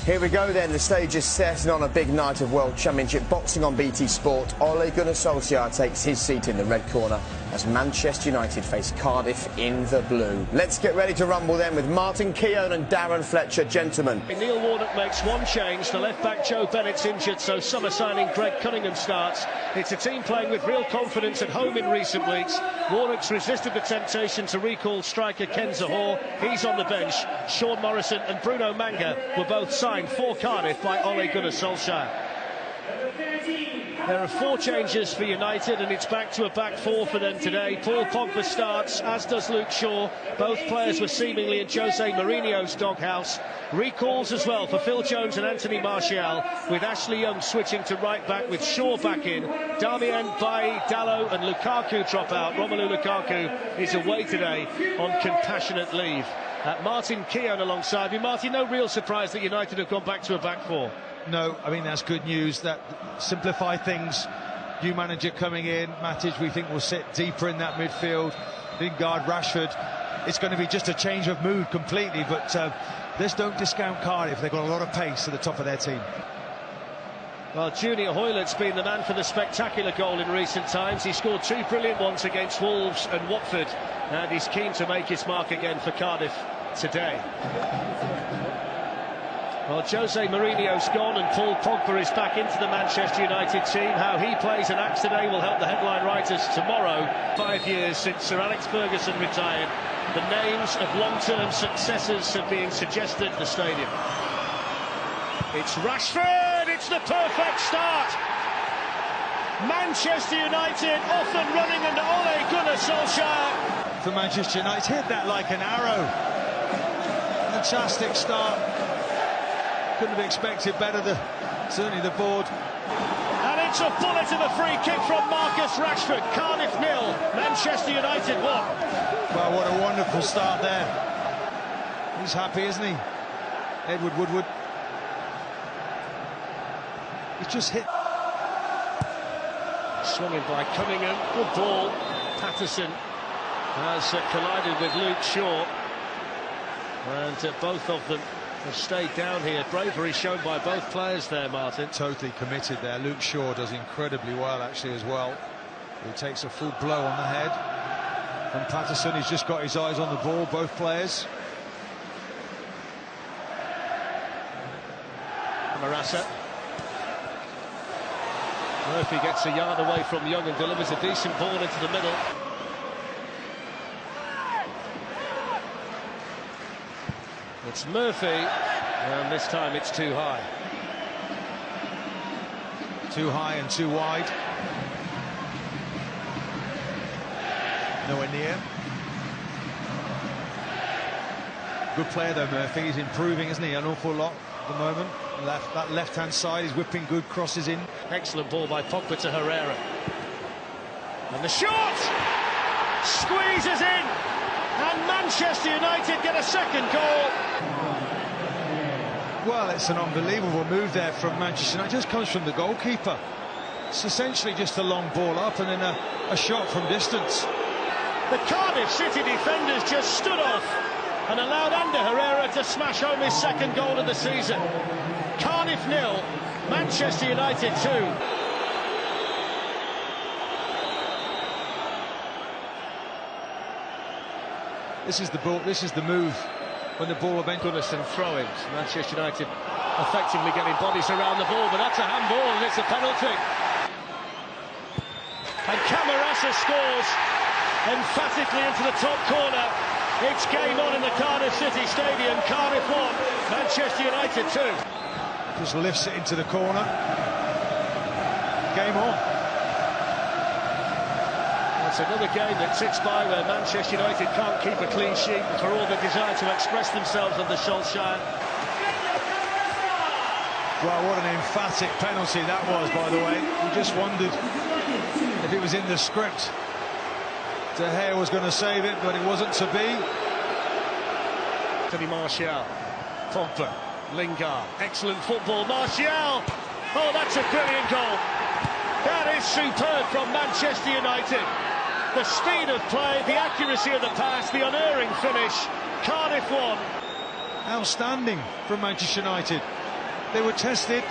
Here we go then, the stage is set, and on a big night of World Championship boxing on BT Sport, Ole Gunnar Solskjaer takes his seat in the red corner as Manchester United face Cardiff in the blue. Let's get ready to rumble then with Martin Keown and Darren Fletcher. Gentlemen. Neil Warnock makes one change. The left-back Joe Bennett's injured, so summer signing Greg Cunningham starts. It's a team playing with real confidence at home in recent weeks. Warnock's resisted the temptation to recall striker Ken Zahor. He's on the bench. Sean Morrison and Bruno Manga were both signed for Cardiff by Ole Gunnar Solskjaer. There are 4 changes for United, and it's back to a back 4 for them today. Paul Pogba starts, as does Luke Shaw. Both players were seemingly in Jose Mourinho's doghouse. Recalls as well for Phil Jones and Anthony Martial, with Ashley Young switching to right back with Shaw back in. Darmian, Bailly, Dalot and Lukaku drop out. Romelu Lukaku is away today on compassionate leave. Martin Keown alongside me. Martin, no real surprise that United have gone back to a back 4. No, I mean, that's good news. That simplify things. New manager coming in. Matic, we think, will sit deeper in that midfield. Lingard, Rashford. It's going to be just a change of mood completely, but let's don't discount Cardiff. They've got a lot of pace at the top of their team. Well, Junior Hoylett's been the man for the spectacular goal in recent times. He scored 2 brilliant ones against Wolves and Watford, and he's keen to make his mark again for Cardiff today. Well, Jose Mourinho's gone and Paul Pogba is back into the Manchester United team. How he plays and acts today will help the headline writers tomorrow. 5 years since Sir Alex Ferguson retired, the names of long-term successors are being suggested at the stadium. It's Rashford, it's the perfect start. Manchester United off and running under Ole Gunnar Solskjaer. For Manchester United, hit that like an arrow. Fantastic start. Couldn't have expected better, certainly the board. And it's a bullet of a free kick from Marcus Rashford. Cardiff 0, Manchester United 1. Well, what a wonderful start there. He's happy, isn't he? Edward Woodward. He's just hit. Swung in by Cunningham. Good ball. Patterson has collided with Luke Shaw. And both of them have stayed down here. Bravery shown by both players there, Martin. Totally committed there. Luke Shaw does incredibly well, actually, as well. He takes a full blow on the head. And Patterson, he's just got his eyes on the ball, both players. Marassa. Murphy gets a yard away from Young and delivers a decent ball into the middle. It's Murphy, and this time it's too high. Too high and too wide. Nowhere near. Good player though, Murphy. He's improving, isn't he? An awful lot at the moment. That left-hand side, he's whipping good crosses in. Excellent ball by Pogba to Herrera. And the shot! Squeezes in! And Manchester United get a second goal. Well, it's an unbelievable move there from Manchester United. It just comes from the goalkeeper. It's essentially just a long ball up and then a shot from distance. The Cardiff City defenders just stood off and allowed Ander Herrera to smash home his second goal of the season. Cardiff 0, Manchester United 2. This is the ball. This is the move when the ball eventually. Goodness and throw-ins. Manchester United effectively getting bodies around the ball, but that's a handball and it's a penalty. And Camarasa scores emphatically into the top corner. It's game on in the Cardiff City Stadium. Cardiff 1, Manchester United 2. Just lifts it into the corner. Game on. It's another game that sits by where Manchester United can't keep a clean sheet for all the desire to express themselves under Solskjaer. Well, what an emphatic penalty that was, by the way. We just wondered if it was in the script. De Gea was going to save it, but it wasn't to be. Anthony Martial, Pogba, Lingard, excellent football. Martial! Oh, that's a brilliant goal. That is superb from Manchester United. The speed of play, the accuracy of the pass, the unerring finish. Cardiff 1. Outstanding from Manchester United. They were tested.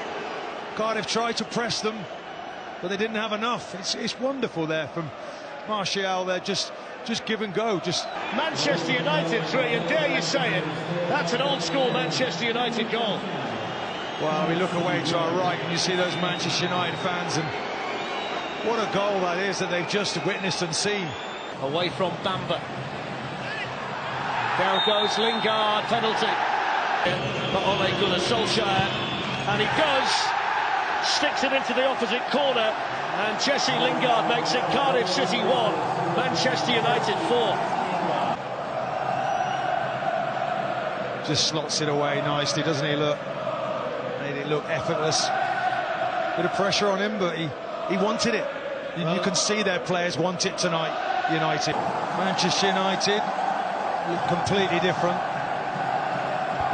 Cardiff tried to press them, but they didn't have enough. It's wonderful there from Martial. They're just give and go. Just Manchester United 3, and dare you say it, that's an old-school Manchester United goal. Well, we look away to our right and you see those Manchester United fans, and what a goal that is that they've just witnessed and seen. Away from Bamba. Down goes Lingard, penalty for Ole Gunnar Solskjaer, and he does, sticks it into the opposite corner, and Jesse Lingard makes it Cardiff City 1, Manchester United 4. Just slots it away nicely, doesn't he? Look, made it look effortless. Bit of pressure on him, but he wanted it. You can see their players want it tonight. United, Manchester United, look completely different.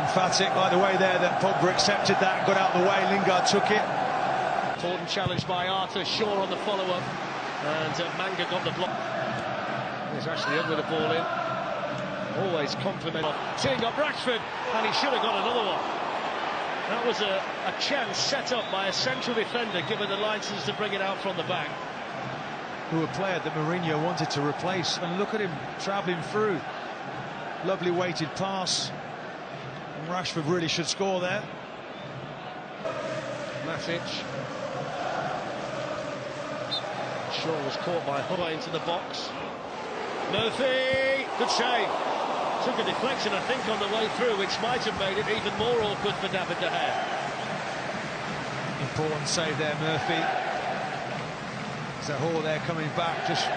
Emphatic, like the way there that Pogba accepted that, got out of the way. Lingard took it. Important challenge by Arthur, Shaw on the follow-up, and Manga got the block. There's Ashley Young with the ball in. Always compliment, teeing up Rashford, and he should have got another one. That was a chance set up by a central defender, given the licence to bring it out from the back. Who a player that Mourinho wanted to replace, and look at him travelling through. Lovely weighted pass, and Rashford really should score there. Matic. Shaw was caught by Hubba into the box. Murphy, good save. Took a deflection, I think, on the way through, which might have made it even more awkward for David De Gea. Important save there, Murphy. Zaha there coming back, just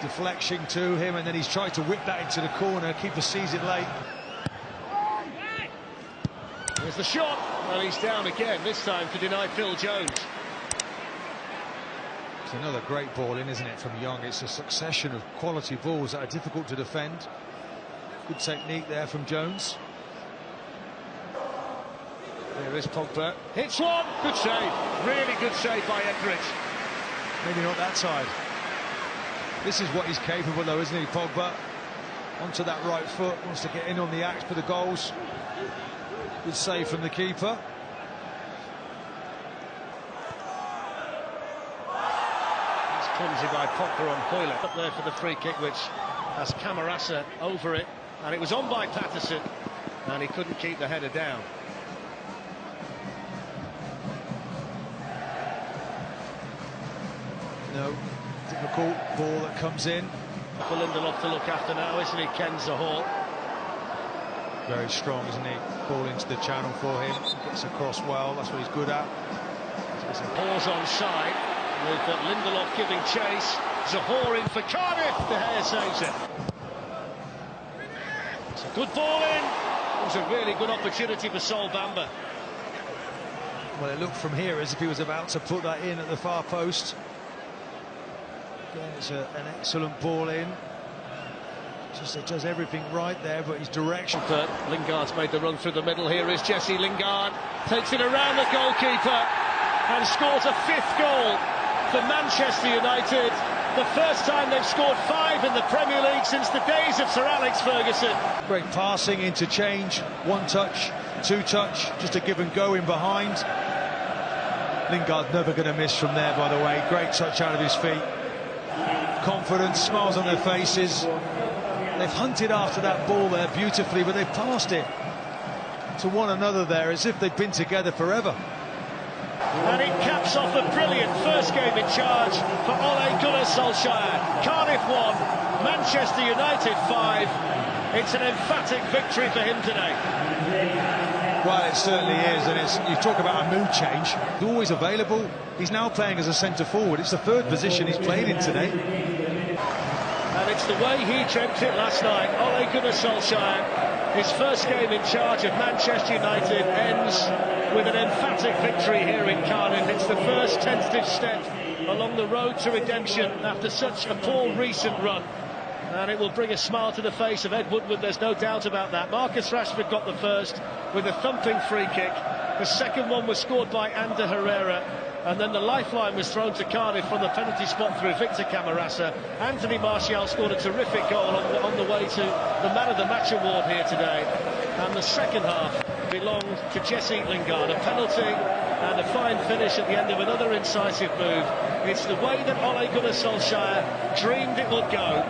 deflection to him, and then he's tried to whip that into the corner. Keeper sees it late. There's the shot, and he's down again, this time to deny Phil Jones. It's another great ball in, isn't it, from Young? It's a succession of quality balls that are difficult to defend. Good technique there from Jones. There is Pogba. Hits one, good save. Really good save by Etheridge. Maybe not that side. This is what he's capable, though, isn't he, Pogba? Onto that right foot, wants to get in on the axe for the goals. Good save from the keeper. It's clumsy by Pogba on Hoyler. Up there for the free kick, which has Camarasa over it. And it was on by Patterson, and he couldn't keep the header down. No, difficult ball that comes in. For Lindelof to look after now, isn't he, Ken Zaha? Very strong, isn't he? Ball into the channel for him. Gets across well, that's what he's good at. There's a pause on side, with Lindelof giving chase. Zaha in for Cardiff, De Gea saves it. It's a good ball in. It was a really good opportunity for Sol Bamba. Well, it looked from here as if he was about to put that in at the far post. Again, it's an excellent ball in. Just it does everything right there, but his direction. But Lingard's made the run through the middle. Here is Jesse Lingard, takes it around the goalkeeper and scores a 5th goal for Manchester United. The first time they've scored 5 in the Premier League since the days of Sir Alex Ferguson. Great passing, interchange, 1 touch, 2 touch, just a give and go in behind. Lingard never going to miss from there, by the way. Great touch out of his feet. Confidence, smiles on their faces. They've hunted after that ball there beautifully, but they've passed it to one another there as if they'd been together forever. And it caps off a brilliant first game in charge for Ole Gunnar Solskjaer. Cardiff 1, Manchester United 5. It's an emphatic victory for him today. Well, it certainly is, and you talk about a mood change. He's always available. He's now playing as a centre forward. It's the 3rd position he's played in today. And it's the way he dreamt it last night. Ole Gunnar Solskjaer, his first game in charge of Manchester United, ends with an emphatic victory here in Cardiff. It's the first tentative step along the road to redemption after such a poor recent run. And it will bring a smile to the face of Ed Woodward, there's no doubt about that. Marcus Rashford got the first with a thumping free kick. The second one was scored by Ander Herrera. And then the lifeline was thrown to Cardiff from the penalty spot through Victor Camarasa. Anthony Martial scored a terrific goal on the way to the Man of the Match award here today. And the second half belonged to Jesse Lingard. A penalty and a fine finish at the end of another incisive move. It's the way that Ole Gunnar Solskjaer dreamed it would go,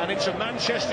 and it's a Manchester